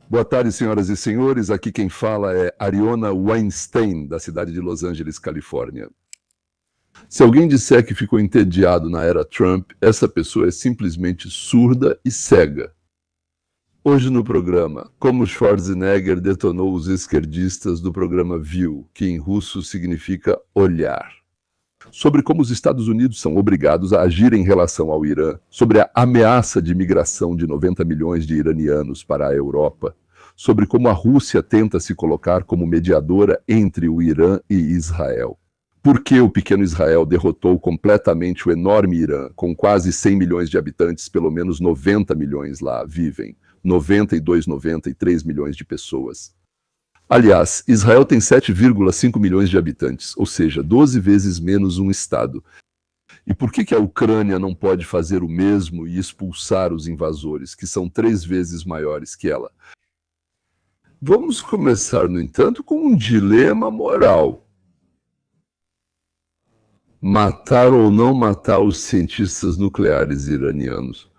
Boa tarde, senhoras e senhores. Aqui quem fala é Ariona Weinstein, da cidade de Los Angeles, Califórnia. Se alguém disser que ficou entediado na era Trump, essa pessoa é simplesmente surda e cega. Hoje no programa, como Schwarzenegger detonou os esquerdistas do programa View, que em russo significa olhar. Sobre como os Estados Unidos são obrigados a agir em relação ao Irã, sobre a ameaça de migração de 90 milhões de iranianos para a Europa, sobre como a Rússia tenta se colocar como mediadora entre o Irã e Israel. Por que o pequeno Israel derrotou completamente o enorme Irã, com quase 100 milhões de habitantes, pelo menos 90 milhões lá vivem, 92, 93 milhões de pessoas. Aliás, Israel tem 7,5 milhões de habitantes, ou seja, 12 vezes menos um estado. E por que a Ucrânia não pode fazer o mesmo e expulsar os invasores, que são 3 vezes maiores que ela? Vamos começar, no entanto, com um dilema moral. Matar ou não matar os cientistas nucleares iranianos?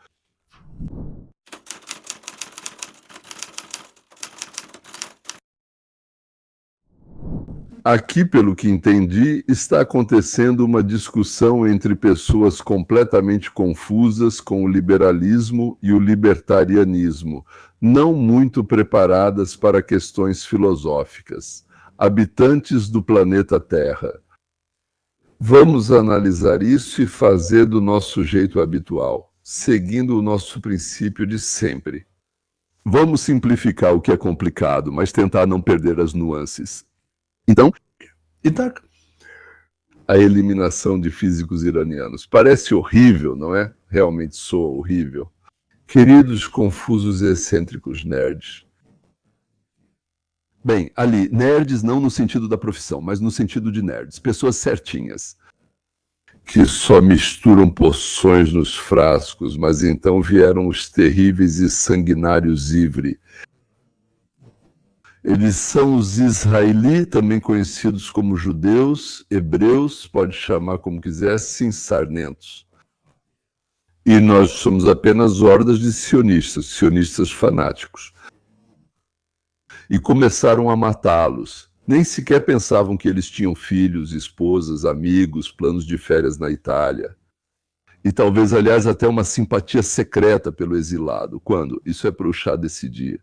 Aqui, pelo que entendi, está acontecendo uma discussão entre pessoas completamente confusas com o liberalismo e o libertarianismo, não muito preparadas para questões filosóficas. Habitantes do planeta Terra. Vamos analisar isso e fazer do nosso jeito habitual, seguindo o nosso princípio de sempre. Vamos simplificar o que é complicado, mas tentar não perder as nuances. Então, a eliminação de físicos iranianos. Parece horrível, não é? Realmente soa horrível. Queridos, confusos e excêntricos nerds. Bem, ali, nerds não no sentido da profissão, mas no sentido de nerds. Pessoas certinhas, que só misturam poções nos frascos, mas então vieram os terríveis e sanguinários Ivri. Eles são os israeli, também conhecidos como judeus, hebreus, pode chamar como quiser, sarnentos. E nós somos apenas hordas de sionistas fanáticos. E começaram a matá-los. Nem sequer pensavam que eles tinham filhos, esposas, amigos, planos de férias na Itália. E talvez, aliás, até uma simpatia secreta pelo exilado. Quando? Isso é para o chá decidir.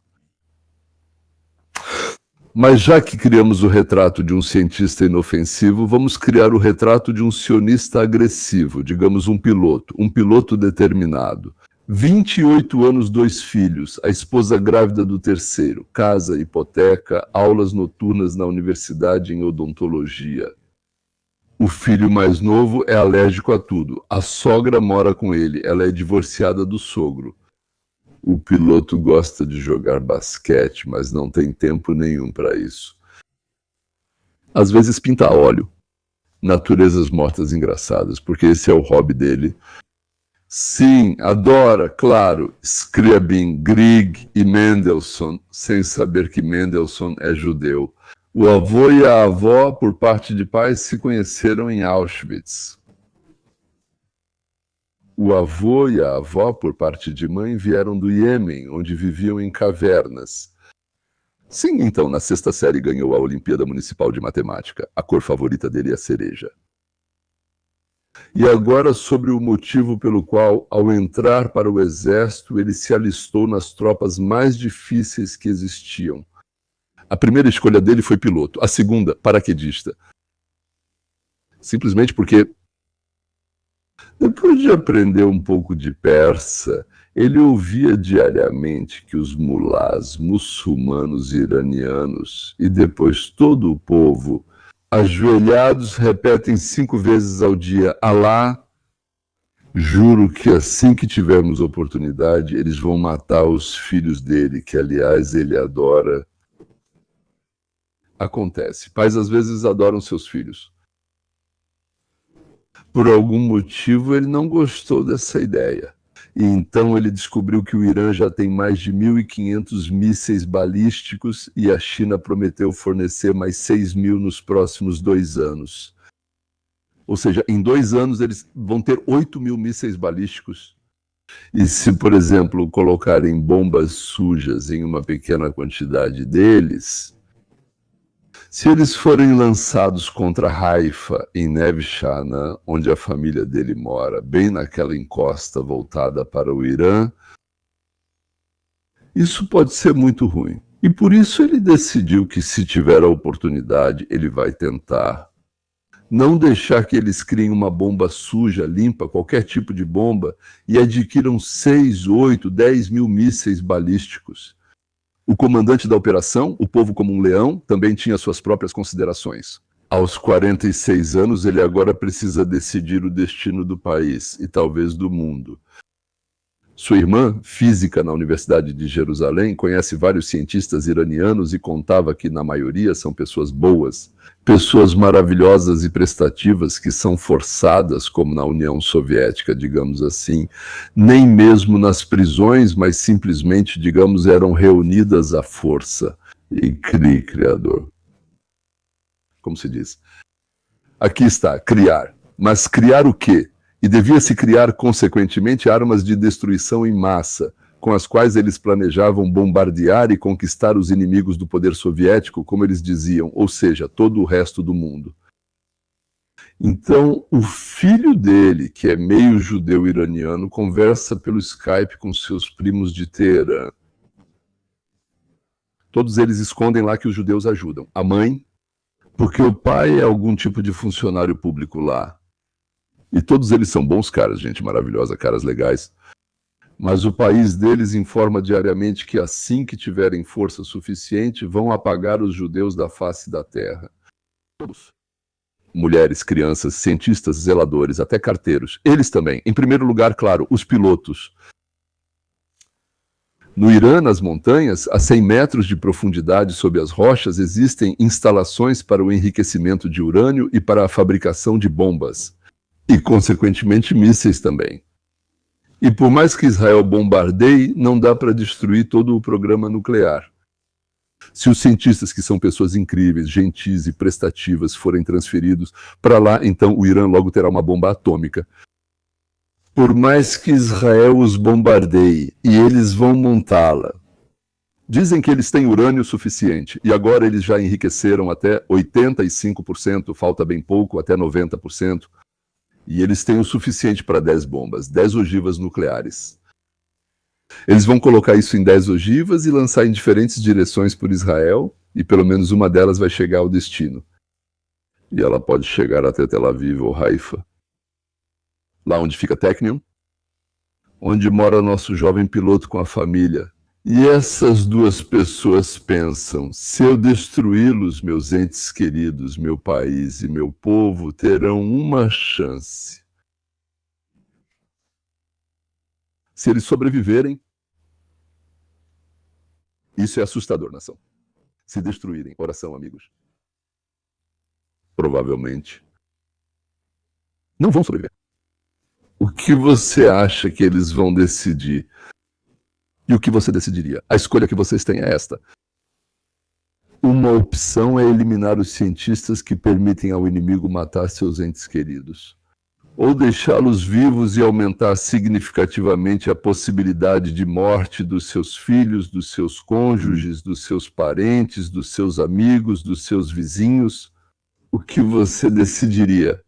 Mas já que criamos o retrato de um cientista inofensivo, vamos criar o retrato de um sionista agressivo, digamos um piloto determinado. 28 anos, 2 filhos, a esposa grávida do terceiro, casa, hipoteca, aulas noturnas na universidade em odontologia. O filho mais novo é alérgico a tudo. A sogra mora com ele, ela é divorciada do sogro. O piloto gosta de jogar basquete, mas não tem tempo nenhum para isso. Às vezes pinta óleo. Naturezas mortas engraçadas, porque esse é o hobby dele. Sim, adora, claro, Scriabin, Grieg e Mendelssohn, sem saber que Mendelssohn é judeu. O avô e a avó, por parte de pai, se conheceram em Auschwitz. O avô e a avó, por parte de mãe, vieram do Iêmen, onde viviam em cavernas. Sim, então, na 6ª série ganhou a Olimpíada Municipal de Matemática. A cor favorita dele é a cereja. E agora sobre o motivo pelo qual, ao entrar para o exército, ele se alistou nas tropas mais difíceis que existiam. A primeira escolha dele foi piloto, a segunda, paraquedista. Simplesmente porque, depois de aprender um pouco de persa, ele ouvia diariamente que os mulás muçulmanos iranianos e depois todo o povo, ajoelhados, repetem 5 vezes ao dia: Alá, juro que assim que tivermos oportunidade, eles vão matar os filhos dele, que aliás ele adora. Acontece, pais às vezes adoram seus filhos. Por algum motivo ele não gostou dessa ideia. E então ele descobriu que o Irã já tem mais de 1.500 mísseis balísticos e a China prometeu fornecer mais 6.000 nos próximos 2 anos. Ou seja, em 2 anos eles vão ter 8.000 mísseis balísticos. E se, por exemplo, colocarem bombas sujas em uma pequena quantidade deles, se eles forem lançados contra Haifa, em Neve Shana, onde a família dele mora, bem naquela encosta voltada para o Irã, isso pode ser muito ruim. E por isso ele decidiu que, se tiver a oportunidade, ele vai tentar não deixar que eles criem uma bomba suja, limpa, qualquer tipo de bomba, e adquiram 6, 8, 10 mil mísseis balísticos. O comandante da operação, o povo como um leão, também tinha suas próprias considerações. Aos 46 anos, ele agora precisa decidir o destino do país e talvez do mundo. Sua irmã, física na Universidade de Jerusalém, conhece vários cientistas iranianos e contava que, na maioria, são pessoas boas, pessoas maravilhosas e prestativas que são forçadas, como na União Soviética, digamos assim, nem mesmo nas prisões, mas simplesmente, digamos, eram reunidas à força. E criador. Como se diz? Aqui está, criar. Mas criar o quê? E devia-se criar, consequentemente, armas de destruição em massa, com as quais eles planejavam bombardear e conquistar os inimigos do poder soviético, como eles diziam, ou seja, todo o resto do mundo. Então, o filho dele, que é meio judeu iraniano, conversa pelo Skype com seus primos de Teherã. Todos eles escondem lá que os judeus ajudam. A mãe, porque o pai é algum tipo de funcionário público lá. E todos eles são bons caras, gente maravilhosa, caras legais. Mas o país deles informa diariamente que assim que tiverem força suficiente, vão apagar os judeus da face da terra. Todos. Mulheres, crianças, cientistas, zeladores, até carteiros. Eles também. Em primeiro lugar, claro, os pilotos. No Irã, nas montanhas, a 100 metros de profundidade sob as rochas, existem instalações para o enriquecimento de urânio e para a fabricação de bombas. E, consequentemente, mísseis também. E por mais que Israel bombardeie, não dá para destruir todo o programa nuclear. Se os cientistas, que são pessoas incríveis, gentis e prestativas, forem transferidos para lá, então o Irã logo terá uma bomba atômica. Por mais que Israel os bombardeie, e eles vão montá-la. Dizem que eles têm urânio suficiente, e agora eles já enriqueceram até 85%, falta bem pouco, até 90%. E eles têm o suficiente para 10 bombas, 10 ogivas nucleares. Eles vão colocar isso em 10 ogivas e lançar em diferentes direções por Israel, e pelo menos uma delas vai chegar ao destino. E ela pode chegar até Tel Aviv ou Haifa. Lá onde fica Technion, onde mora nosso jovem piloto com a família. E essas duas pessoas pensam: se eu destruí-los, meus entes queridos, meu país e meu povo terão uma chance. Se eles sobreviverem, isso é assustador, nação. Se destruírem, oração, amigos, provavelmente não vão sobreviver. O que você acha que eles vão decidir? E o que você decidiria? A escolha que vocês têm é esta. Uma opção é eliminar os cientistas que permitem ao inimigo matar seus entes queridos. Ou deixá-los vivos e aumentar significativamente a possibilidade de morte dos seus filhos, dos seus cônjuges, dos seus parentes, dos seus amigos, dos seus vizinhos. O que você decidiria?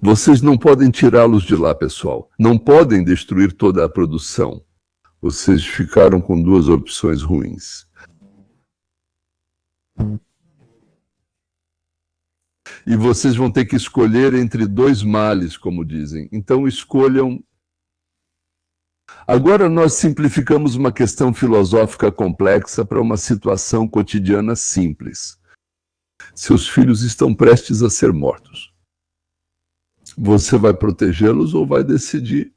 Vocês não podem tirá-los de lá, pessoal. Não podem destruir toda a produção. Vocês ficaram com duas opções ruins. E vocês vão ter que escolher entre dois males, como dizem. Então escolham. Agora nós simplificamos uma questão filosófica complexa para uma situação cotidiana simples. Seus filhos estão prestes a ser mortos. Você vai protegê-los ou vai decidir?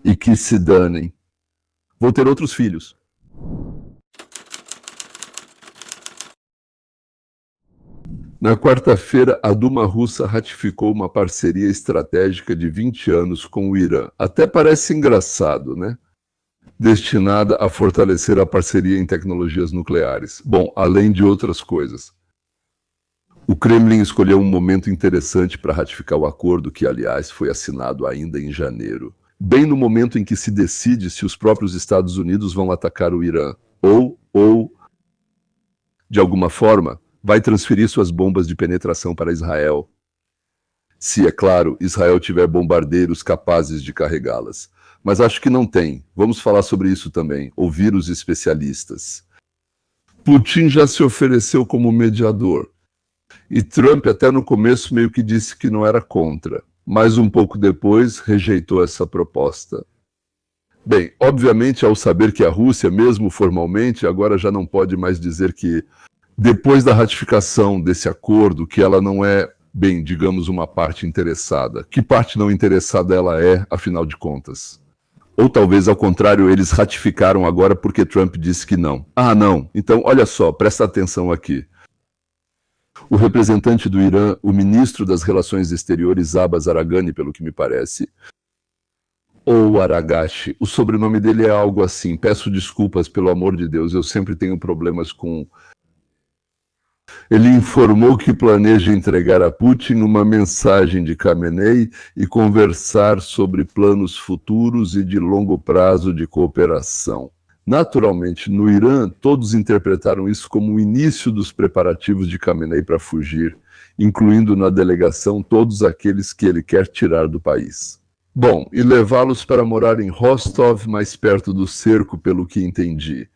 E que se danem. Vou ter outros filhos. Na quarta-feira, a Duma russa ratificou uma parceria estratégica de 20 anos com o Irã. Até parece engraçado, né? Destinada a fortalecer a parceria em tecnologias nucleares. Bom, além de outras coisas. O Kremlin escolheu um momento interessante para ratificar o acordo, que, aliás, foi assinado ainda em janeiro, bem no momento em que se decide se os próprios Estados Unidos vão atacar o Irã ou, de alguma forma, vai transferir suas bombas de penetração para Israel. Se, é claro, Israel tiver bombardeiros capazes de carregá-las. Mas acho que não tem. Vamos falar sobre isso também, ouvir os especialistas. Putin já se ofereceu como mediador. E Trump até no começo meio que disse que não era contra, mas um pouco depois rejeitou essa proposta. Bem, obviamente ao saber que a Rússia, mesmo formalmente, agora já não pode mais dizer que, depois da ratificação desse acordo, que ela não é, bem, digamos, uma parte interessada. Que parte não interessada ela é, afinal de contas? Ou talvez, ao contrário, eles ratificaram agora porque Trump disse que não. Ah, não. Então, olha só, presta atenção aqui. O representante do Irã, o ministro das Relações Exteriores, Abbas Araghani, pelo que me parece, ou Aragashi, o sobrenome dele é algo assim, peço desculpas, pelo amor de Deus, eu sempre tenho problemas com... Ele informou que planeja entregar a Putin uma mensagem de Khamenei e conversar sobre planos futuros e de longo prazo de cooperação. Naturalmente, no Irã, todos interpretaram isso como o início dos preparativos de Khamenei para fugir, incluindo na delegação todos aqueles que ele quer tirar do país. Bom, e levá-los para morar em Rostov, mais perto do cerco, pelo que entendi.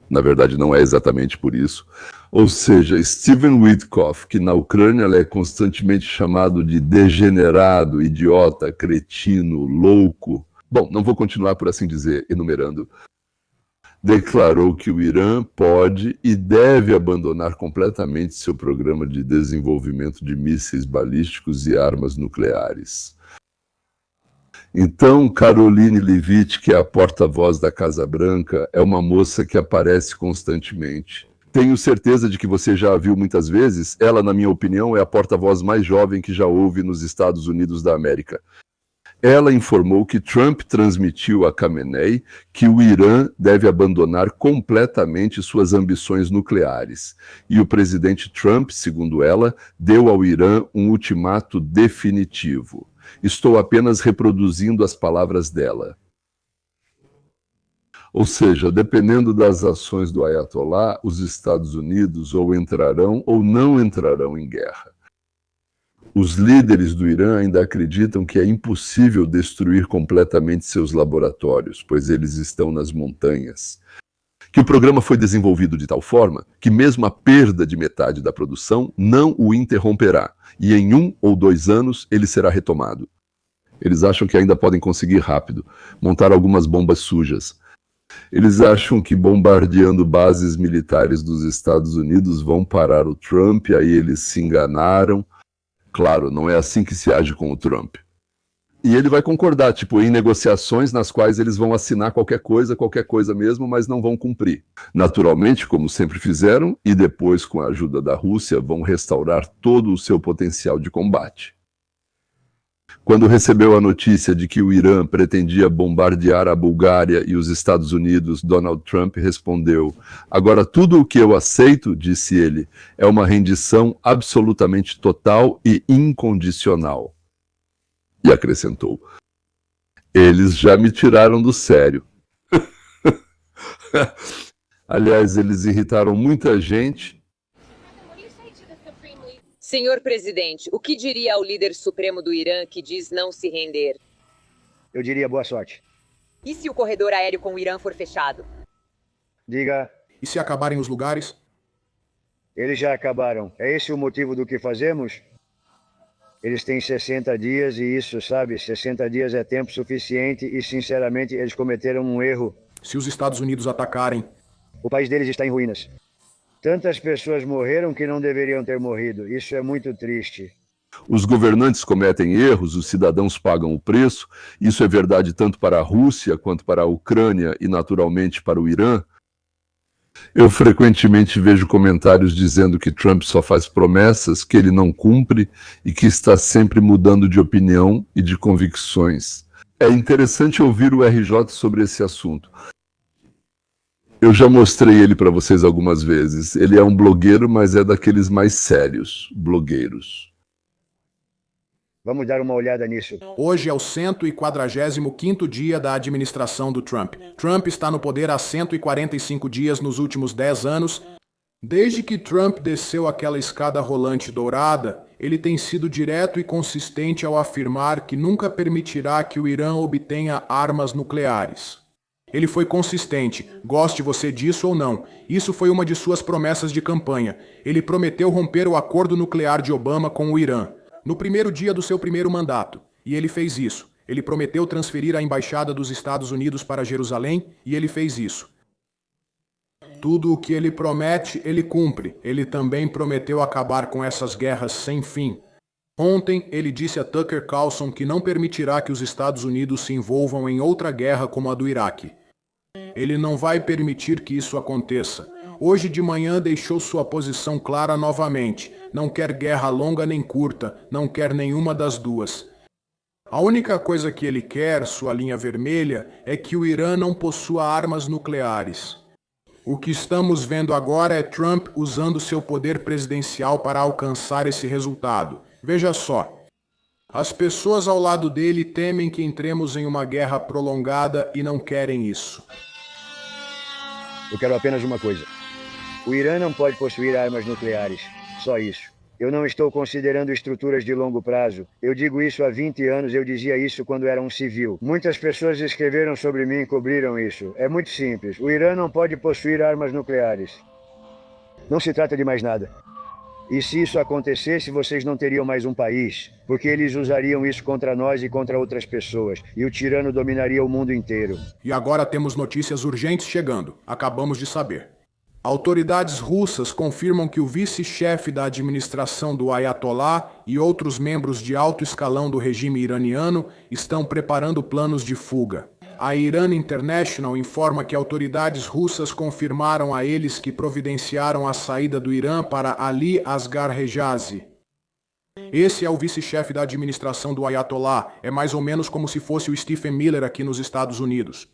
Na verdade, não é exatamente por isso. Ou seja, Steven Witkoff, que na Ucrânia é constantemente chamado de degenerado, idiota, cretino, louco. Bom, não vou continuar por assim dizer, enumerando. Declarou que o Irã pode e deve abandonar completamente seu programa de desenvolvimento de mísseis balísticos e armas nucleares. Então, Caroline Leavitt, que é a porta-voz da Casa Branca, é uma moça que aparece constantemente. Tenho certeza de que você já a viu muitas vezes. Ela, na minha opinião, é a porta-voz mais jovem que já houve nos Estados Unidos da América. Ela informou que Trump transmitiu a Khamenei que o Irã deve abandonar completamente suas ambições nucleares. E o presidente Trump, segundo ela, deu ao Irã um ultimato definitivo. Estou apenas reproduzindo as palavras dela. Ou seja, dependendo das ações do Ayatollah, os Estados Unidos ou entrarão ou não entrarão em guerra. Os líderes do Irã ainda acreditam que é impossível destruir completamente seus laboratórios, pois eles estão nas montanhas. Que o programa foi desenvolvido de tal forma que mesmo a perda de metade da produção não o interromperá, e em 1 ou 2 anos ele será retomado. Eles acham que ainda podem conseguir rápido, montar algumas bombas sujas. Eles acham que bombardeando bases militares dos Estados Unidos vão parar o Trump, aí eles se enganaram. Claro, não é assim que se age com o Trump. E ele vai concordar, tipo, em negociações nas quais eles vão assinar qualquer coisa mesmo, mas não vão cumprir. Naturalmente, como sempre fizeram, e depois, com a ajuda da Rússia, vão restaurar todo o seu potencial de combate. Quando recebeu a notícia de que o Irã pretendia bombardear a Bulgária e os Estados Unidos, Donald Trump respondeu: "Agora tudo o que eu aceito", disse ele, "é uma rendição absolutamente total e incondicional." E acrescentou: "Eles já me tiraram do sério." Aliás, eles irritaram muita gente. Senhor presidente, o que diria ao líder supremo do Irã que diz não se render? Eu diria boa sorte. E se o corredor aéreo com o Irã for fechado? Diga. E se acabarem os lugares? Eles já acabaram. É esse o motivo do que fazemos? Eles têm 60 dias e isso, sabe, 60 dias é tempo suficiente e, sinceramente, eles cometeram um erro. Se os Estados Unidos atacarem? O país deles está em ruínas. Tantas pessoas morreram que não deveriam ter morrido. Isso é muito triste. Os governantes cometem erros, os cidadãos pagam o preço. Isso é verdade tanto para a Rússia quanto para a Ucrânia e, naturalmente, para o Irã. Eu frequentemente vejo comentários dizendo que Trump só faz promessas, que ele não cumpre e que está sempre mudando de opinião e de convicções. É interessante ouvir o RJ sobre esse assunto. Eu já mostrei ele para vocês algumas vezes. Ele é um blogueiro, mas é daqueles mais sérios, blogueiros. Vamos dar uma olhada nisso. Hoje é o 145º dia da administração do Trump. Trump está no poder há 145 dias nos últimos 10 anos. Desde que Trump desceu aquela escada rolante dourada, ele tem sido direto e consistente ao afirmar que nunca permitirá que o Irã obtenha armas nucleares. Ele foi consistente, goste você disso ou não. Isso foi uma de suas promessas de campanha. Ele prometeu romper o acordo nuclear de Obama com o Irã no primeiro dia do seu primeiro mandato. E ele fez isso. Ele prometeu transferir a embaixada dos Estados Unidos para Jerusalém e ele fez isso. Tudo o que ele promete, ele cumpre. Ele também prometeu acabar com essas guerras sem fim. Ontem, ele disse a Tucker Carlson que não permitirá que os Estados Unidos se envolvam em outra guerra como a do Iraque. Ele não vai permitir que isso aconteça. Hoje de manhã deixou sua posição clara novamente. Não quer guerra longa nem curta, não quer nenhuma das duas. A única coisa que ele quer, sua linha vermelha, é que o Irã não possua armas nucleares. O que estamos vendo agora é Trump usando seu poder presidencial para alcançar esse resultado. Veja só. As pessoas ao lado dele temem que entremos em uma guerra prolongada e não querem isso. Eu quero apenas uma coisa. O Irã não pode possuir armas nucleares. Só isso. Eu não estou considerando estruturas de longo prazo. Eu digo isso há 20 anos, eu dizia isso quando era um civil. Muitas pessoas escreveram sobre mim e cobriram isso. É muito simples. O Irã não pode possuir armas nucleares. Não se trata de mais nada. E se isso acontecesse, vocês não teriam mais um país, porque eles usariam isso contra nós e contra outras pessoas, e o tirano dominaria o mundo inteiro. E agora temos notícias urgentes chegando. Acabamos de saber. Autoridades russas confirmam que o vice-chefe da administração do Ayatollah e outros membros de alto escalão do regime iraniano estão preparando planos de fuga. A Iran International informa que autoridades russas confirmaram a eles que providenciaram a saída do Irã para Ali Asghar Rejazi. Esse é o vice-chefe da administração do Ayatollah. É mais ou menos como se fosse o Stephen Miller aqui nos Estados Unidos.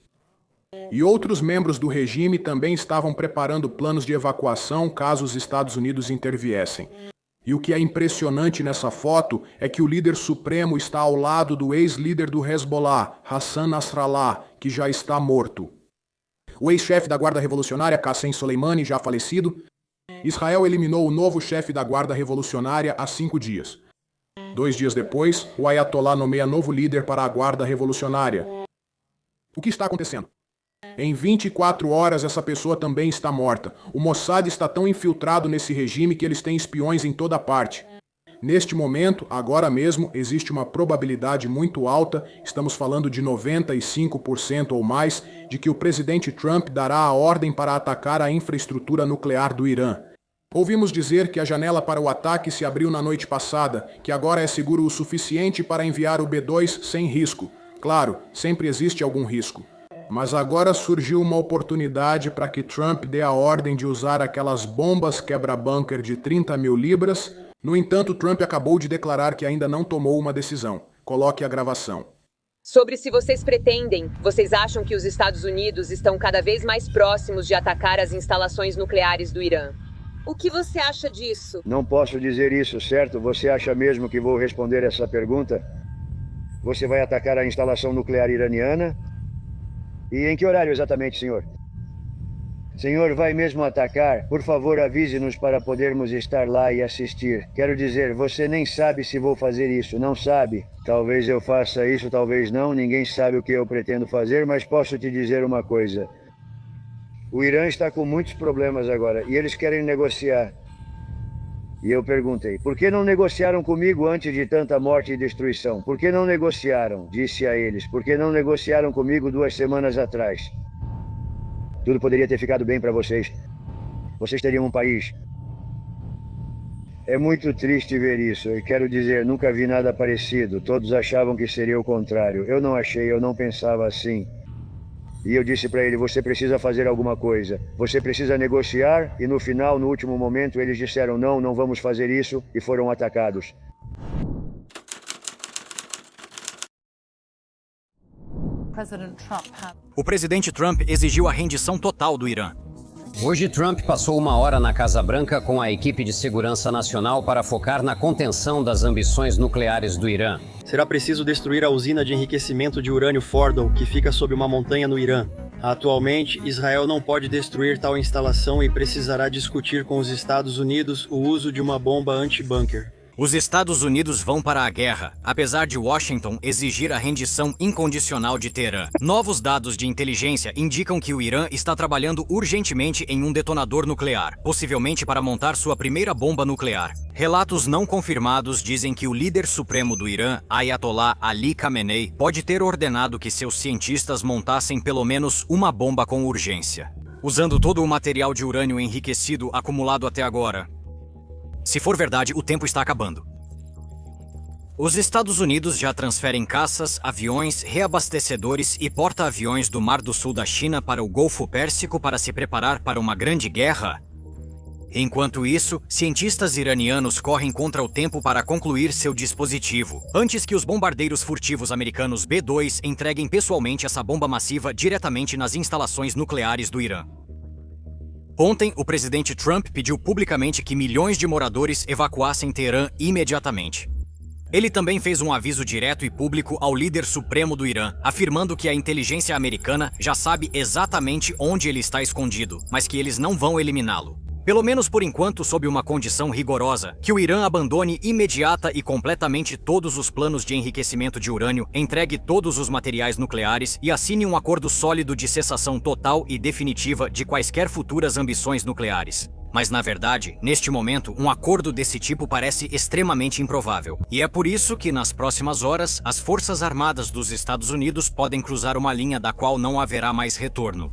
E outros membros do regime também estavam preparando planos de evacuação caso os Estados Unidos interviessem. E o que é impressionante nessa foto é que o líder supremo está ao lado do ex-líder do Hezbollah, Hassan Nasrallah, que já está morto. O ex-chefe da Guarda Revolucionária, Qassem Soleimani, já falecido. Israel eliminou o novo chefe da Guarda Revolucionária há 5 dias. 2 dias depois, o Ayatollah nomeia novo líder para a Guarda Revolucionária. O que está acontecendo? Em 24 horas, essa pessoa também está morta. O Mossad está tão infiltrado nesse regime que eles têm espiões em toda parte. Neste momento, agora mesmo, existe uma probabilidade muito alta, estamos falando de 95% ou mais, de que o presidente Trump dará a ordem para atacar a infraestrutura nuclear do Irã. Ouvimos dizer que a janela para o ataque se abriu na noite passada, que agora é seguro o suficiente para enviar o B-2 sem risco. Claro, sempre existe algum risco. Mas agora surgiu uma oportunidade para que Trump dê a ordem de usar aquelas bombas quebra-bunker de 30 mil libras. No entanto, Trump acabou de declarar que ainda não tomou uma decisão. Coloque a gravação. Sobre se vocês acham que os Estados Unidos estão cada vez mais próximos de atacar as instalações nucleares do Irã. O que você acha disso? Não posso dizer isso, certo? Você acha mesmo que vou responder essa pergunta? Você vai atacar a instalação nuclear iraniana? E em que horário exatamente, senhor? Senhor, vai mesmo atacar? Por favor, avise-nos para podermos estar lá e assistir. Quero dizer, você nem sabe se vou fazer isso, não sabe? Talvez eu faça isso, talvez não. Ninguém sabe o que eu pretendo fazer, mas posso te dizer uma coisa. O Irã está com muitos problemas agora e eles querem negociar. E eu perguntei, por que não negociaram comigo antes de tanta morte e destruição? Por que não negociaram? Disse a eles, por que não negociaram comigo 2 semanas atrás? Tudo poderia ter ficado bem para vocês. Vocês teriam um país. É muito triste ver isso. Eu quero dizer, nunca vi nada parecido. Todos achavam que seria o contrário. Eu não achei, eu não pensava assim. E eu disse para ele, você precisa fazer alguma coisa. Você precisa negociar. E no final, no último momento, eles disseram, não, não vamos fazer isso. E foram atacados. O presidente Trump exigiu a rendição total do Irã. Hoje, Trump passou 1 hora na Casa Branca com a equipe de segurança nacional para focar na contenção das ambições nucleares do Irã. Será preciso destruir a usina de enriquecimento de urânio Fordow, que fica sob uma montanha no Irã. Atualmente, Israel não pode destruir tal instalação e precisará discutir com os Estados Unidos o uso de uma bomba anti-bunker. Os Estados Unidos vão para a guerra, apesar de Washington exigir a rendição incondicional de Teherã. Novos dados de inteligência indicam que o Irã está trabalhando urgentemente em um detonador nuclear, possivelmente para montar sua primeira bomba nuclear. Relatos não confirmados dizem que o líder supremo do Irã, Ayatollah Ali Khamenei, pode ter ordenado que seus cientistas montassem pelo menos uma bomba com urgência, usando todo o material de urânio enriquecido acumulado até agora. Se for verdade, o tempo está acabando. Os Estados Unidos já transferem caças, aviões, reabastecedores e porta-aviões do Mar do Sul da China para o Golfo Pérsico para se preparar para uma grande guerra. Enquanto isso, cientistas iranianos correm contra o tempo para concluir seu dispositivo, antes que os bombardeiros furtivos americanos B-2 entreguem pessoalmente essa bomba massiva diretamente nas instalações nucleares do Irã. Ontem, o presidente Trump pediu publicamente que milhões de moradores evacuassem Teherã imediatamente. Ele também fez um aviso direto e público ao líder supremo do Irã, afirmando que a inteligência americana já sabe exatamente onde ele está escondido, mas que eles não vão eliminá-lo. Pelo menos por enquanto, sob uma condição rigorosa, que o Irã abandone imediata e completamente todos os planos de enriquecimento de urânio, entregue todos os materiais nucleares e assine um acordo sólido de cessação total e definitiva de quaisquer futuras ambições nucleares. Mas, na verdade, neste momento, um acordo desse tipo parece extremamente improvável. E é por isso que, nas próximas horas, as Forças Armadas dos Estados Unidos podem cruzar uma linha da qual não haverá mais retorno.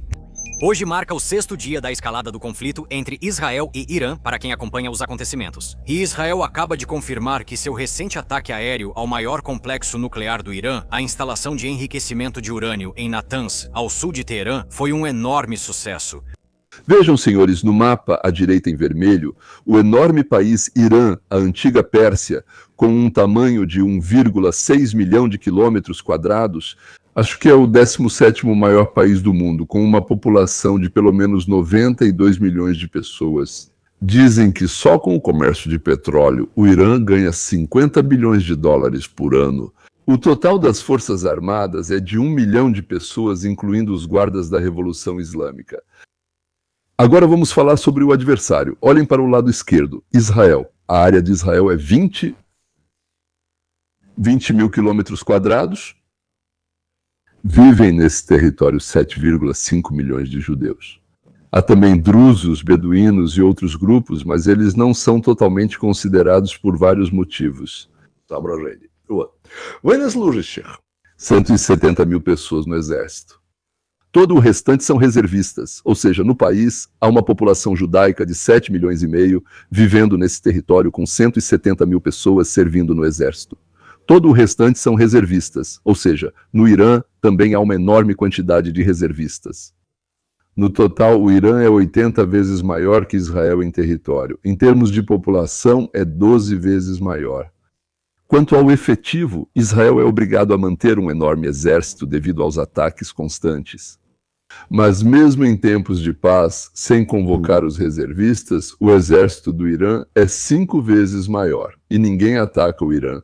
Hoje marca o 6º dia da escalada do conflito entre Israel e Irã, para quem acompanha os acontecimentos. E Israel acaba de confirmar que seu recente ataque aéreo ao maior complexo nuclear do Irã, a instalação de enriquecimento de urânio em Natanz, ao sul de Teherã, foi um enorme sucesso. Vejam, senhores, no mapa à direita em vermelho, o enorme país Irã, a antiga Pérsia, com um tamanho de 1,6 milhão de quilômetros quadrados, acho que é o 17º maior país do mundo, com uma população de pelo menos 92 milhões de pessoas. Dizem que só com o comércio de petróleo, o Irã ganha 50 bilhões de dólares por ano. O total das Forças Armadas é de 1 milhão de pessoas, incluindo os guardas da Revolução Islâmica. Agora vamos falar sobre o adversário. Olhem para o lado esquerdo, Israel. A área de Israel é 20 mil quilômetros quadrados. Vivem nesse território 7,5 milhões de judeus. Há também drusos, beduínos e outros grupos, mas eles não são totalmente considerados por vários motivos. 170 mil pessoas no exército. Todo o restante são reservistas, ou seja, no país há uma população judaica de 7 milhões e meio vivendo nesse território com 170 mil pessoas servindo no exército. Todo o restante são reservistas, ou seja, no Irã também há uma enorme quantidade de reservistas. No total, o Irã é 80 vezes maior que Israel em território. Em termos de população, é 12 vezes maior. Quanto ao efetivo, Israel é obrigado a manter um enorme exército devido aos ataques constantes. Mas mesmo em tempos de paz, sem convocar os reservistas, o exército do Irã é 5 vezes maior, e ninguém ataca o Irã.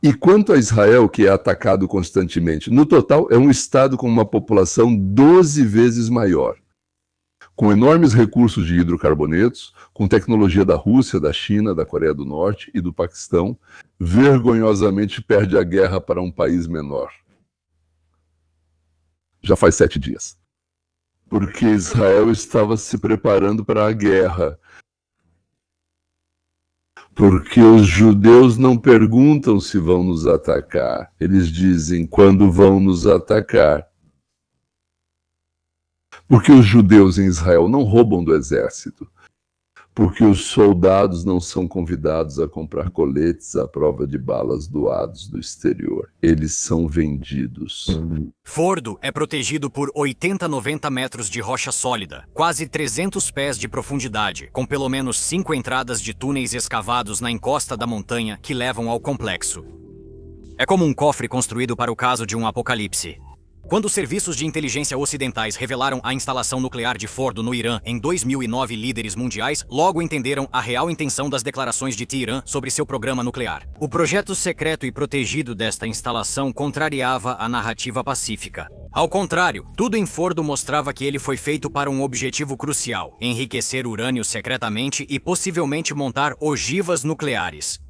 E quanto a Israel, que é atacado constantemente, no total é um estado com uma população 12 vezes maior. Com enormes recursos de hidrocarbonetos, com tecnologia da Rússia, da China, da Coreia do Norte e do Paquistão, vergonhosamente perde a guerra para um país menor. Já faz 7 dias. Porque Israel estava se preparando para a guerra. Porque os judeus não perguntam se vão nos atacar. Eles dizem quando vão nos atacar. Porque os judeus em Israel não roubam do exército. Porque os soldados não são convidados a comprar coletes à prova de balas doados do exterior. Eles são vendidos. Fordo é protegido por 80-90 metros de rocha sólida, quase 300 pés de profundidade, com pelo menos 5 entradas de túneis escavados na encosta da montanha que levam ao complexo. É como um cofre construído para o caso de um apocalipse. Quando os serviços de inteligência ocidentais revelaram a instalação nuclear de Fordo no Irã em 2009, líderes mundiais logo entenderam a real intenção das declarações de Teherã sobre seu programa nuclear. O projeto secreto e protegido desta instalação contrariava a narrativa pacífica. Ao contrário, tudo em Fordo mostrava que ele foi feito para um objetivo crucial: enriquecer urânio secretamente e possivelmente montar ogivas nucleares.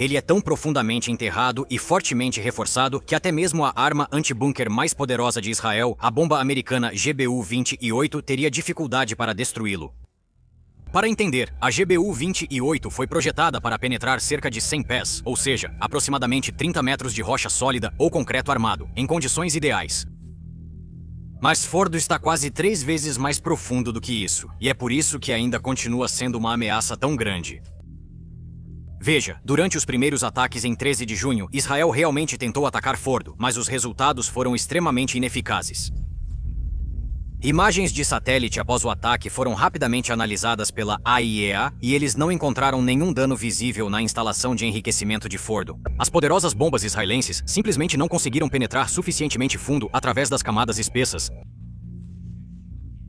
Ele é tão profundamente enterrado e fortemente reforçado que até mesmo a arma anti-bunker mais poderosa de Israel, a bomba americana GBU-28, teria dificuldade para destruí-lo. Para entender, a GBU-28 foi projetada para penetrar cerca de 100 pés, ou seja, aproximadamente 30 metros de rocha sólida ou concreto armado, em condições ideais. Mas Fordo está quase 3 vezes mais profundo do que isso, e é por isso que ainda continua sendo uma ameaça tão grande. Veja, durante os primeiros ataques em 13 de junho, Israel realmente tentou atacar Fordo, mas os resultados foram extremamente ineficazes. Imagens de satélite após o ataque foram rapidamente analisadas pela AIEA e eles não encontraram nenhum dano visível na instalação de enriquecimento de Fordo. As poderosas bombas israelenses simplesmente não conseguiram penetrar suficientemente fundo através das camadas espessas.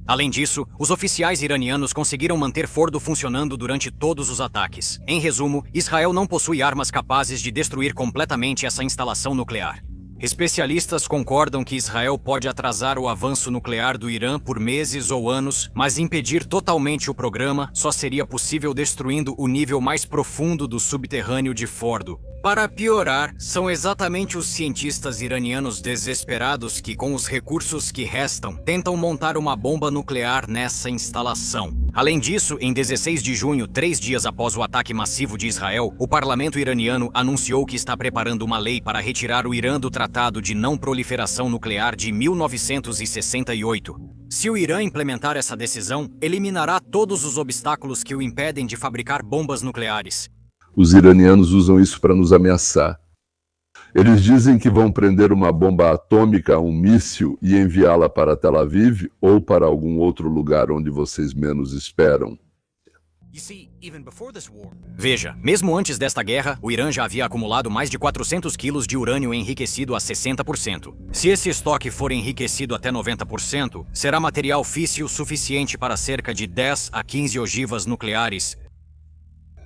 Além disso, os oficiais iranianos conseguiram manter Fordo funcionando durante todos os ataques. Em resumo, Israel não possui armas capazes de destruir completamente essa instalação nuclear. Especialistas concordam que Israel pode atrasar o avanço nuclear do Irã por meses ou anos, mas impedir totalmente o programa só seria possível destruindo o nível mais profundo do subterrâneo de Fordo. Para piorar, são exatamente os cientistas iranianos desesperados que, com os recursos que restam, tentam montar uma bomba nuclear nessa instalação. Além disso, em 16 de junho, 3 dias após o ataque massivo de Israel, o parlamento iraniano anunciou que está preparando uma lei para retirar o Irã do Tratado de Não Proliferação Nuclear de 1968. Se o Irã implementar essa decisão, eliminará todos os obstáculos que o impedem de fabricar bombas nucleares. Os iranianos usam isso para nos ameaçar. Eles dizem que vão prender uma bomba atômica a um míssil e enviá-la para Tel Aviv ou para algum outro lugar onde vocês menos esperam. Veja, mesmo antes desta guerra, o Irã já havia acumulado mais de 400 quilos de urânio enriquecido a 60%. Se esse estoque for enriquecido até 90%, será material físsil suficiente para cerca de 10 a 15 ogivas nucleares.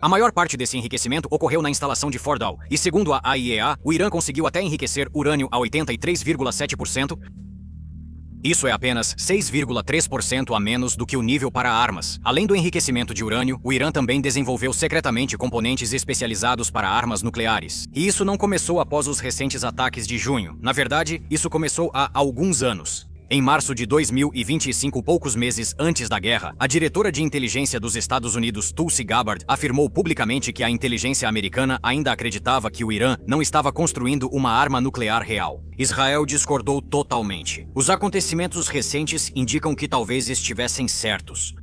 A maior parte desse enriquecimento ocorreu na instalação de Fordow, e segundo a AIEA, o Irã conseguiu até enriquecer urânio a 83,7%. Isso é apenas 6,3% a menos do que o nível para armas. Além do enriquecimento de urânio, o Irã também desenvolveu secretamente componentes especializados para armas nucleares. E isso não começou após os recentes ataques de junho. Na verdade, isso começou há alguns anos. Em março de 2025, poucos meses antes da guerra, a diretora de inteligência dos Estados Unidos, Tulsi Gabbard, afirmou publicamente que a inteligência americana ainda acreditava que o Irã não estava construindo uma arma nuclear real. Israel discordou totalmente. Os acontecimentos recentes indicam que talvez estivessem certos.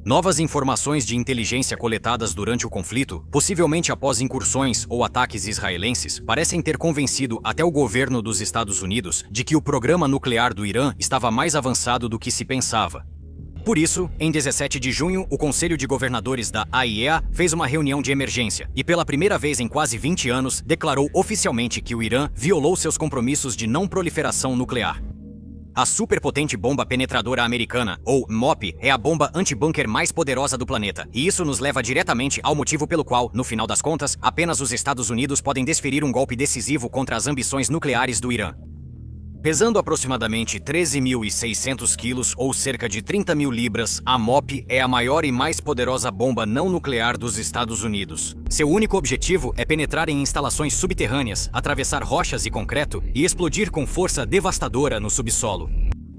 Novas informações de inteligência coletadas durante o conflito, possivelmente após incursões ou ataques israelenses, parecem ter convencido até o governo dos Estados Unidos de que o programa nuclear do Irã estava mais avançado do que se pensava. Por isso, em 17 de junho, o Conselho de Governadores da AIEA fez uma reunião de emergência e, pela primeira vez em quase 20 anos, declarou oficialmente que o Irã violou seus compromissos de não proliferação nuclear. A superpotente bomba penetradora americana, ou MOP, é a bomba anti-bunker mais poderosa do planeta, e isso nos leva diretamente ao motivo pelo qual, no final das contas, apenas os Estados Unidos podem desferir um golpe decisivo contra as ambições nucleares do Irã. Pesando aproximadamente 13.600 quilos, ou cerca de 30 mil libras, a MOP é a maior e mais poderosa bomba não nuclear dos Estados Unidos. Seu único objetivo é penetrar em instalações subterrâneas, atravessar rochas e concreto e explodir com força devastadora no subsolo.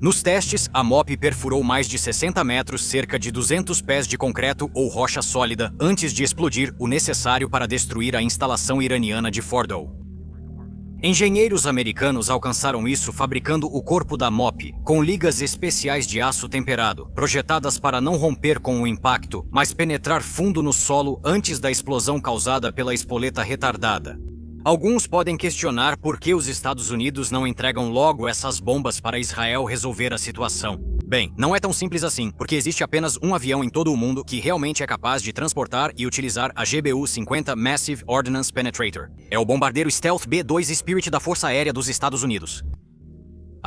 Nos testes, a MOP perfurou mais de 60 metros, cerca de 200 pés de concreto ou rocha sólida, antes de explodir o necessário para destruir a instalação iraniana de Fordow. Engenheiros americanos alcançaram isso fabricando o corpo da MOP, com ligas especiais de aço temperado, projetadas para não romper com o impacto, mas penetrar fundo no solo antes da explosão causada pela espoleta retardada. Alguns podem questionar por que os Estados Unidos não entregam logo essas bombas para Israel resolver a situação. Bem, não é tão simples assim, porque existe apenas um avião em todo o mundo que realmente é capaz de transportar e utilizar a GBU-50 Massive Ordnance Penetrator. É o bombardeiro Stealth B-2 Spirit da Força Aérea dos Estados Unidos.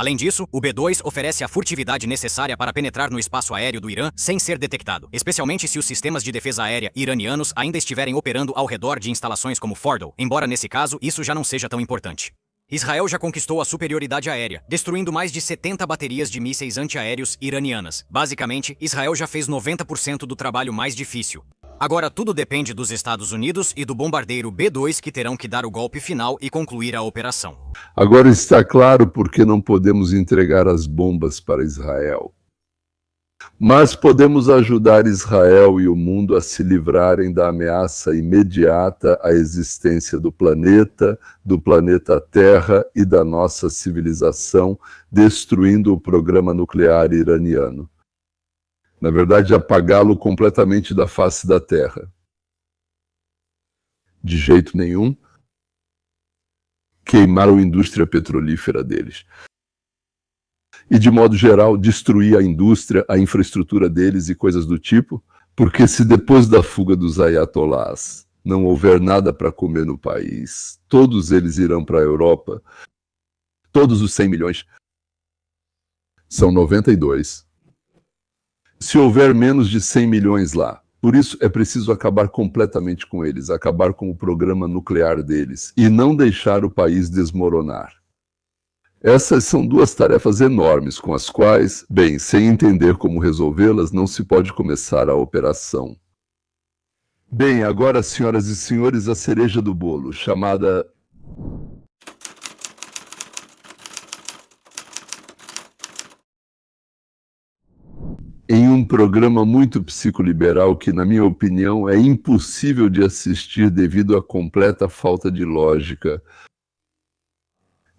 Além disso, o B-2 oferece a furtividade necessária para penetrar no espaço aéreo do Irã sem ser detectado, especialmente se os sistemas de defesa aérea iranianos ainda estiverem operando ao redor de instalações como Fordow, embora nesse caso isso já não seja tão importante. Israel já conquistou a superioridade aérea, destruindo mais de 70 baterias de mísseis antiaéreos iranianas. Basicamente, Israel já fez 90% do trabalho mais difícil. Agora tudo depende dos Estados Unidos e do bombardeiro B-2 que terão que dar o golpe final e concluir a operação. Agora está claro por que não podemos entregar as bombas para Israel. Mas podemos ajudar Israel e o mundo a se livrarem da ameaça imediata à existência do planeta Terra e da nossa civilização, destruindo o programa nuclear iraniano. Na verdade, apagá-lo completamente da face da Terra. De jeito nenhum, queimaram a indústria petrolífera deles. E, de modo geral, destruir a indústria, a infraestrutura deles e coisas do tipo, porque se depois da fuga dos ayatolás não houver nada para comer no país, todos eles irão para a Europa, todos os 100 milhões, são 92. Se houver menos de 100 milhões lá, por isso é preciso acabar completamente com eles, acabar com o programa nuclear deles e não deixar o país desmoronar. Essas são duas tarefas enormes com as quais, bem, sem entender como resolvê-las, não se pode começar a operação. Bem, agora, senhoras e senhores, a cereja do bolo, chamada... Em um programa muito psicoliberal que, na minha opinião, é impossível de assistir devido à completa falta de lógica.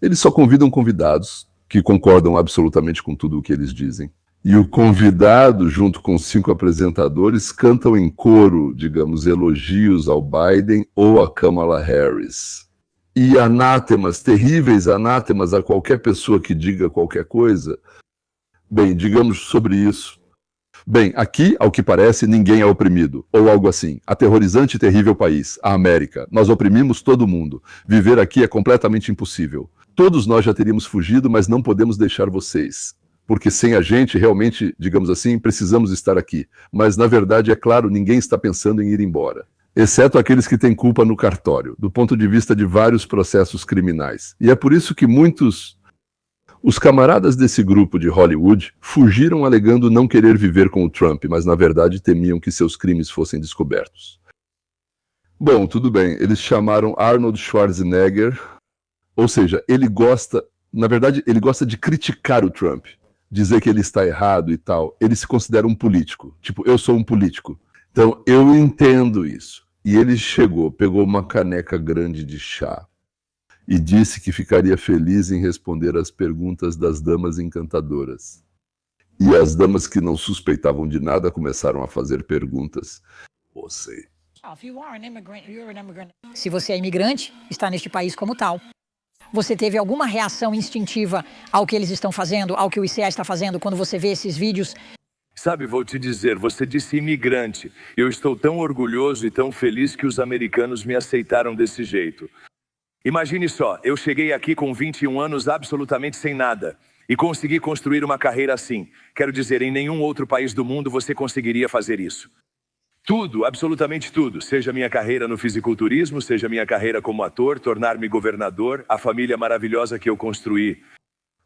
Eles só convidam convidados que concordam absolutamente com tudo o que eles dizem. E o convidado, junto com 5 apresentadores, cantam em coro, digamos, elogios ao Biden ou a Kamala Harris. E anátemas, terríveis anátemas a qualquer pessoa que diga qualquer coisa. Bem, digamos sobre isso. Bem, aqui, ao que parece, ninguém é oprimido, ou algo assim. Aterrorizante e terrível país, a América. Nós oprimimos todo mundo. Viver aqui é completamente impossível. Todos nós já teríamos fugido, mas não podemos deixar vocês. Porque sem a gente, realmente, digamos assim, precisamos estar aqui. Mas, na verdade, é claro, ninguém está pensando em ir embora. Exceto aqueles que têm culpa no cartório, do ponto de vista de vários processos criminais. E é por isso que os camaradas desse grupo de Hollywood fugiram alegando não querer viver com o Trump, mas na verdade temiam que seus crimes fossem descobertos. Bom, tudo bem, eles chamaram Arnold Schwarzenegger, ou seja, ele gosta de criticar o Trump, dizer que ele está errado e tal. Ele se considera um político, tipo, eu sou um político. Então eu entendo isso. E ele chegou, pegou uma caneca grande de chá, e disse que ficaria feliz em responder às perguntas das damas encantadoras. E as damas que não suspeitavam de nada começaram a fazer perguntas. Você. Se você é imigrante, está neste país como tal. Você teve alguma reação instintiva ao que eles estão fazendo, ao que o ICA está fazendo, quando você vê esses vídeos? Sabe, vou te dizer, você disse imigrante. Eu estou tão orgulhoso e tão feliz que os americanos me aceitaram desse jeito. Imagine só, eu cheguei aqui com 21 anos absolutamente sem nada e consegui construir uma carreira assim. Quero dizer, em nenhum outro país do mundo você conseguiria fazer isso. Tudo, absolutamente tudo, seja minha carreira no fisiculturismo, seja minha carreira como ator, tornar-me governador, a família maravilhosa que eu construí.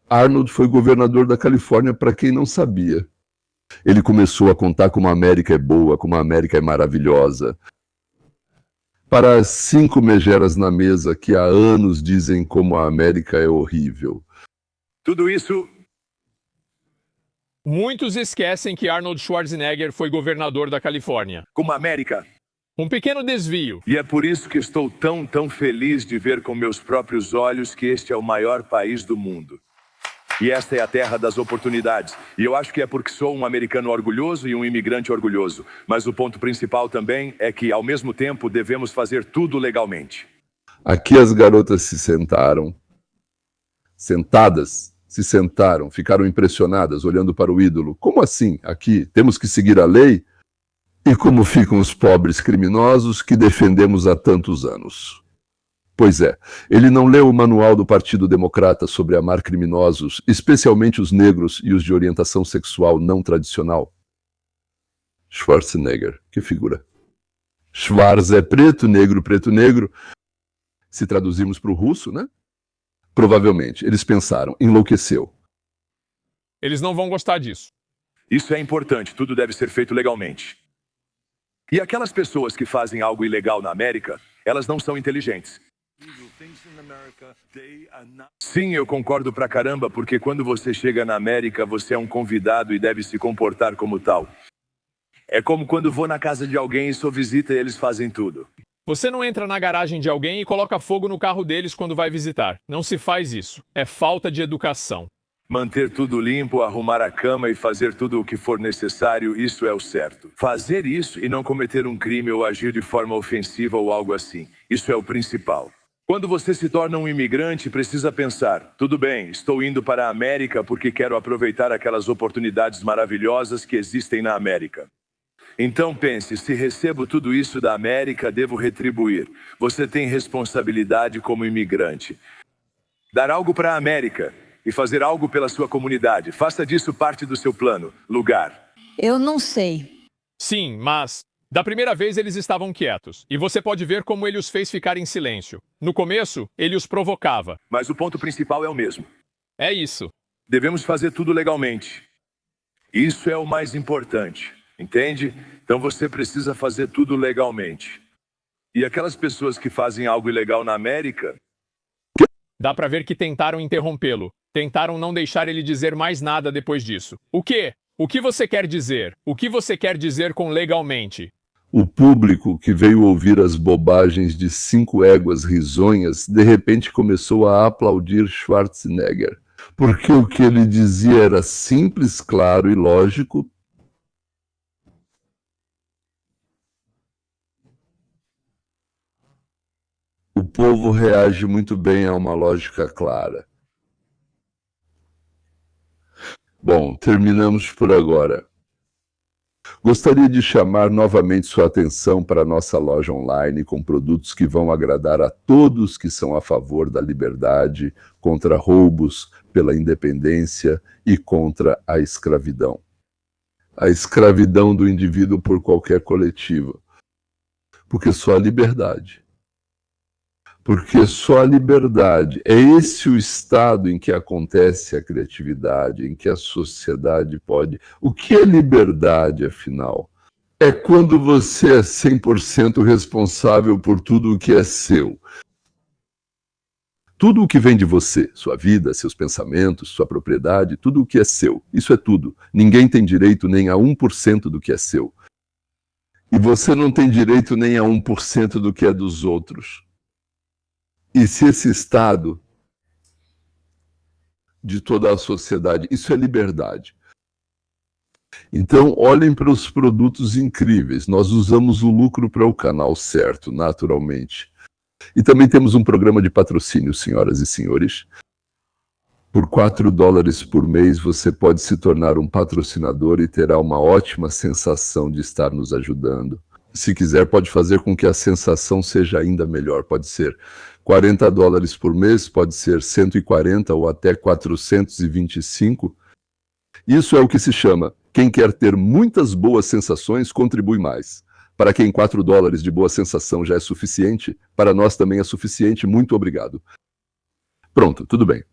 Arnold foi governador da Califórnia, para quem não sabia. Ele começou a contar como a América é boa, como a América é maravilhosa. Para as 5 megeras na mesa que há anos dizem como a América é horrível. Tudo isso... Muitos esquecem que Arnold Schwarzenegger foi governador da Califórnia. Como a América. Um pequeno desvio. E é por isso que estou tão feliz de ver com meus próprios olhos que este é o maior país do mundo. E esta é a terra das oportunidades. E eu acho que é porque sou um americano orgulhoso e um imigrante orgulhoso. Mas o ponto principal também é que, ao mesmo tempo, devemos fazer tudo legalmente. Aqui as garotas se sentaram. Sentadas, se sentaram, ficaram impressionadas, olhando para o ídolo. Como assim? Aqui temos que seguir a lei? E como ficam os pobres criminosos que defendemos há tantos anos? Pois é, ele não leu o manual do Partido Democrata sobre amar criminosos, especialmente os negros e os de orientação sexual não tradicional? Schwarzenegger, que figura. Schwarz é preto, negro, preto, negro. Se traduzirmos para o russo, né? Provavelmente, eles pensaram, enlouqueceu. Eles não vão gostar disso. Isso é importante, tudo deve ser feito legalmente. E aquelas pessoas que fazem algo ilegal na América, elas não são inteligentes. Sim, eu concordo pra caramba, porque quando você chega na América, você é um convidado e deve se comportar como tal. É como quando vou na casa de alguém e sou visita e eles fazem tudo. Você não entra na garagem de alguém e coloca fogo no carro deles quando vai visitar. Não se faz isso. É falta de educação. Manter tudo limpo, arrumar a cama e fazer tudo o que for necessário, isso é o certo. Fazer isso e não cometer um crime ou agir de forma ofensiva ou algo assim, isso é o principal. Quando você se torna um imigrante, precisa pensar, tudo bem, estou indo para a América porque quero aproveitar aquelas oportunidades maravilhosas que existem na América. Então pense, se recebo tudo isso da América, devo retribuir. Você tem responsabilidade como imigrante. Dar algo para a América e fazer algo pela sua comunidade. Faça disso parte do seu plano, lugar. Eu não sei. Sim, mas da primeira vez eles estavam quietos. E você pode ver como ele os fez ficar em silêncio. No começo, ele os provocava. Mas o ponto principal é o mesmo. É isso. Devemos fazer tudo legalmente. Isso é o mais importante. Entende? Então você precisa fazer tudo legalmente. E aquelas pessoas que fazem algo ilegal na América... Dá pra ver que tentaram interrompê-lo. Tentaram não deixar ele dizer mais nada depois disso. O quê? O que você quer dizer? O que você quer dizer com legalmente? O público que veio ouvir as bobagens de 5 éguas risonhas, de repente começou a aplaudir Schwarzenegger. Porque o que ele dizia era simples, claro e lógico. O povo reage muito bem a uma lógica clara. Bom, terminamos por agora. Gostaria de chamar novamente sua atenção para a nossa loja online com produtos que vão agradar a todos que são a favor da liberdade, contra roubos, pela independência e contra a escravidão. A escravidão do indivíduo por qualquer coletivo. Porque só a liberdade. Porque só a liberdade, é esse o estado em que acontece a criatividade, em que a sociedade pode... O que é liberdade, afinal? É quando você é 100% responsável por tudo o que é seu. Tudo o que vem de você, sua vida, seus pensamentos, sua propriedade, tudo o que é seu, isso é tudo. Ninguém tem direito nem a 1% do que é seu. E você não tem direito nem a 1% do que é dos outros. E se esse estado de toda a sociedade, isso é liberdade. Então, olhem para os produtos incríveis. Nós usamos o lucro para o canal certo, naturalmente. E também temos um programa de patrocínio, senhoras e senhores. Por $4 por mês, você pode se tornar um patrocinador e terá uma ótima sensação de estar nos ajudando. Se quiser, pode fazer com que a sensação seja ainda melhor. Pode ser $40 por mês, pode ser 140 ou até 425. Isso é o que se chama: quem quer ter muitas boas sensações, contribui mais. Para quem $4 de boa sensação já é suficiente, para nós também é suficiente. Muito obrigado. Pronto, tudo bem.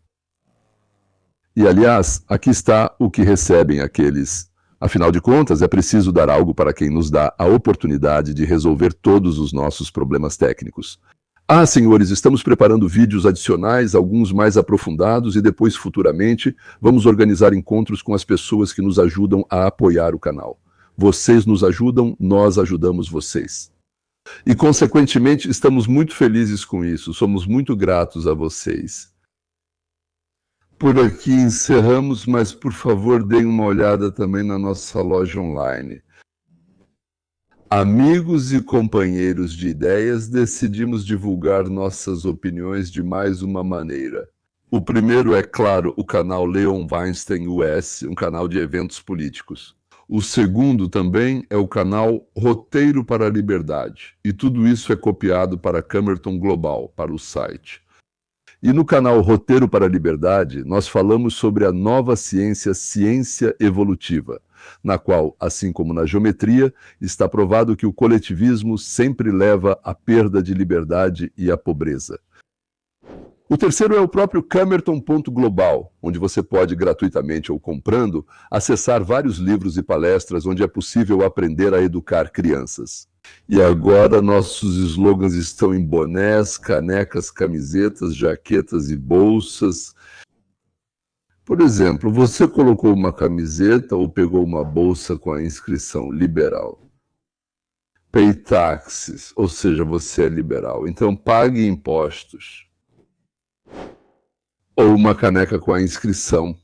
E, aliás, aqui está o que recebem aqueles... Afinal de contas, é preciso dar algo para quem nos dá a oportunidade de resolver todos os nossos problemas técnicos. Ah, senhores, estamos preparando vídeos adicionais, alguns mais aprofundados, e depois, futuramente, vamos organizar encontros com as pessoas que nos ajudam a apoiar o canal. Vocês nos ajudam, nós ajudamos vocês. E, consequentemente, estamos muito felizes com isso, somos muito gratos a vocês. Por aqui encerramos, mas por favor deem uma olhada também na nossa loja online. Amigos e companheiros de ideias, decidimos divulgar nossas opiniões de mais uma maneira. O primeiro é, claro, o canal Leon Weinstein US, um canal de eventos políticos. O segundo também é o canal Roteiro para a Liberdade, e tudo isso é copiado para Camerton Global, para o site. E no canal Roteiro para a Liberdade, nós falamos sobre a nova ciência evolutiva, na qual, assim como na geometria, está provado que o coletivismo sempre leva à perda de liberdade e à pobreza. O terceiro é o próprio Camerton.global, onde você pode, gratuitamente ou comprando, acessar vários livros e palestras onde é possível aprender a educar crianças. E agora nossos slogans estão em bonés, canecas, camisetas, jaquetas e bolsas. Por exemplo, você colocou uma camiseta ou pegou uma bolsa com a inscrição liberal. Pay taxes, ou seja, você é liberal, então pague impostos. Ou uma caneca com a inscrição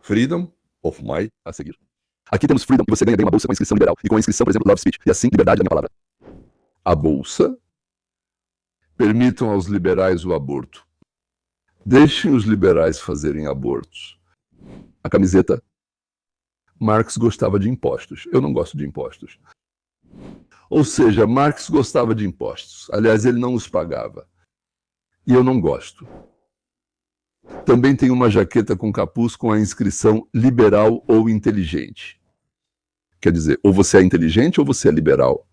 Freedom of My a seguir. Aqui temos Freedom e você ganha bem uma bolsa com a inscrição liberal e com a inscrição, por exemplo, Love Speech. E assim, liberdade é a minha palavra. A bolsa. Permitam aos liberais o aborto. Deixem os liberais fazerem abortos. A camiseta. Marx gostava de impostos. Eu não gosto de impostos. Ou seja, Marx gostava de impostos. Aliás, ele não os pagava. E eu não gosto. Também tem uma jaqueta com capuz com a inscrição liberal ou inteligente. Quer dizer, ou você é inteligente ou você é liberal.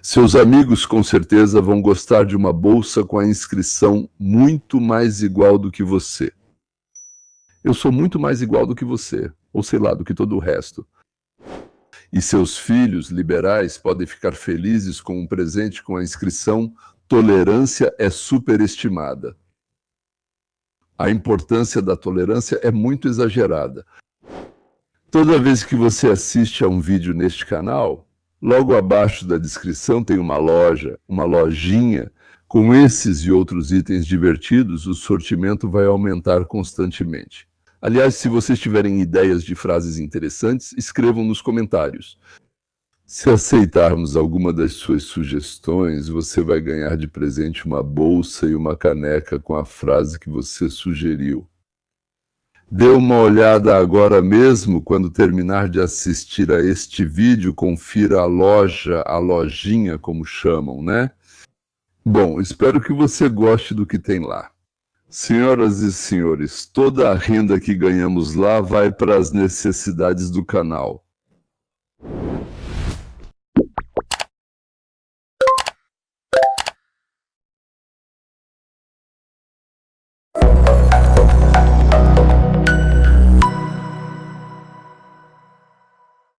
Seus amigos com certeza vão gostar de uma bolsa com a inscrição muito mais igual do que você. Eu sou muito mais igual do que você, ou sei lá, do que todo o resto. E seus filhos liberais podem ficar felizes com um presente com a inscrição tolerância é superestimada. A importância da tolerância é muito exagerada. Toda vez que você assiste a um vídeo neste canal, logo abaixo da descrição tem uma loja, uma lojinha, com esses e outros itens divertidos, o sortimento vai aumentar constantemente. Aliás, se vocês tiverem ideias de frases interessantes, escrevam nos comentários. Se aceitarmos alguma das suas sugestões, você vai ganhar de presente uma bolsa e uma caneca com a frase que você sugeriu. Dê uma olhada agora mesmo, quando terminar de assistir a este vídeo, confira a loja, a lojinha, como chamam, né? Bom, espero que você goste do que tem lá. Senhoras e senhores, toda a renda que ganhamos lá vai para as necessidades do canal.